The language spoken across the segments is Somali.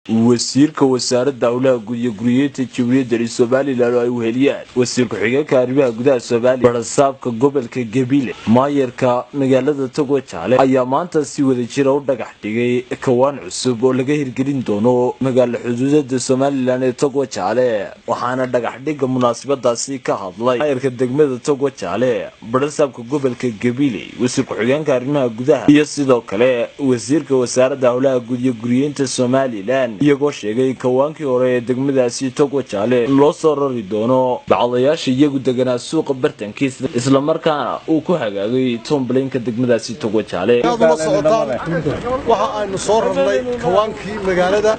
wasiirka wasaaradda howlaha guud iyo guriyada Jamhuuriyadda Soomaaliland ay weheliyaan wasiirka xigeenka arrimaha gudaha Soomaaliland barasaabka gobolka Gabiley maayarka magaalada Togo Jaale ayaa maanta si wada jir u dhagax dhigay kawaan cusub oo laga hirgelin doono magaalada xuduudda Soomaaliland ee Togo Jaale waxaana dhagax dhiga munaasabadaasi ka hadlay maayarka degmada Togo Jaale barasaabka gobolka Gabiley wasiirka xigeenka arrimaha gudaha iyo sidoo kale wasiirka wasaaradda howlaha guud iyo guriyada Soomaaliland iyagoo sheegay kawaankii hore ee degmadaasi Togo Jaale loo soo rari doono bacdayaasha iyagu deganaa suuqa bartankiisa isla markaana uu ku hagaagay tomblaynka degmadaasi Togo Jaale waxa aynu soo rarnay kawaankii magaalada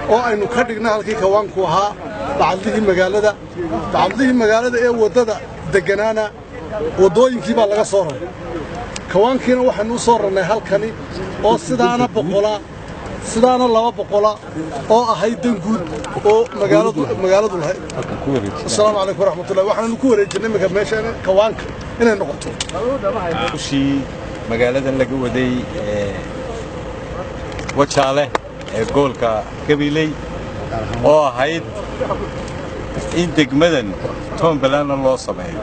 oo aynu ka dhignay halkii kawaanku ahaa bacdihii magaalada ee wadada deganaana wadooyinkii baa laga soo raray kawaankiina waxaanu u soo rarnay halkani oo sidaana 200 oo ahayd danguud oo magaaladu lahayd. Assalaamu alaykum warahmatullahi waxaanu ku wareejinay meeshan kawaanka inay noqoto kushii magaalada laga waday Wajaale ee gobolka Gabiley oo ahayd in degmadan Tomblaana loo sameeyo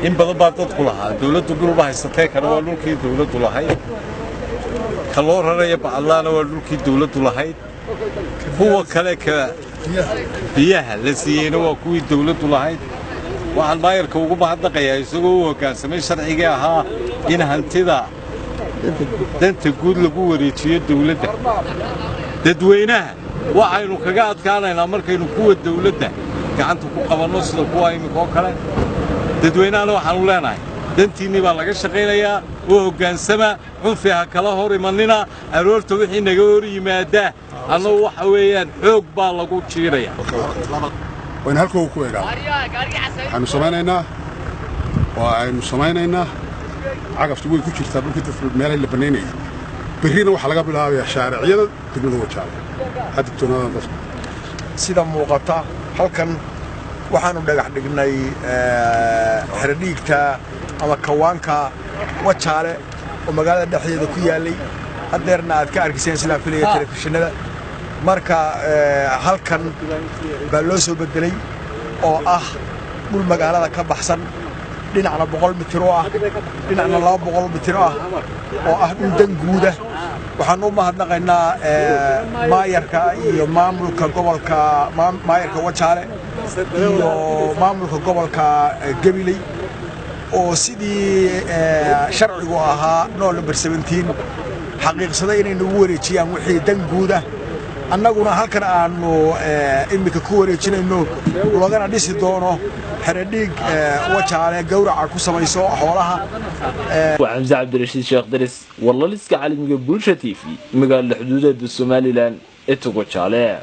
in badan baa dadku lahaa dawladdu dhulba haysatay kana waa dhulkii dawladdu lahayd kaloo raraya bacalaana waa dhulkii dawladdu lahayd kuwa kale ka biyaha la siiyayna waa kuwii dawladdu lahayd waxaan maayarka ugu mahadnaqayaa isagoo u hoggaansamay sharciga ahaa in hantida danta guud lagu wareejiyo dawladda dadweynaha waxaynu kaga adkaanaynaa markaynu kuwa dawladda gacanta ku qabanno sida kuwa imika oo kale dadweynahana waxaanu leenahay dantiinii baa laga shaqaynayaa oo hoggaansama cunfi ha kala hor imanina aroorta wixii naga hor yimaada annagu waxa weeyaan xoog baa lagu jiiraya وين هالكو كويغا waxaanu samaynaynaa cagaftu way ku jirtaa dhulka dadka meel la baneynay bariina waxa laga bilaabay shaariciyada degmada Wajaale hadda toonada dadka sida muuqata halkan waxaanu dhagax dhignay xirdiigta ama kawaanka Wajaale oo magaalada dhexdeeda ku yaalay hadeerna aad ka arkayseen sida filayay telefishinada marka halkan baa loo soo bedelay oo ah dhul magaalada ka baxsan dhinacna 100 mitir oo ah dhinacna 200 mitir ah oo ah dhul danguuda waxaan u mahadnaqaynaa maayarka iyo maamulka gobolka maayarka Wajaale iyo maamulka gobolka Gabiley oo sidii sharcigu ahaa November 17 xaqiiqsaday inay nagu wareejiyaan wixii danguuda annaguna halkan aanu imika ku wareejinayno lagana dhisi doono xirdiig Wajaale gowraca ku samayso xoolaha وحمزة عبد الرشيد شيخ درس والله لسه عالمي بولشة تيفي مقال الحدود السوماليلاند اتوقع عليه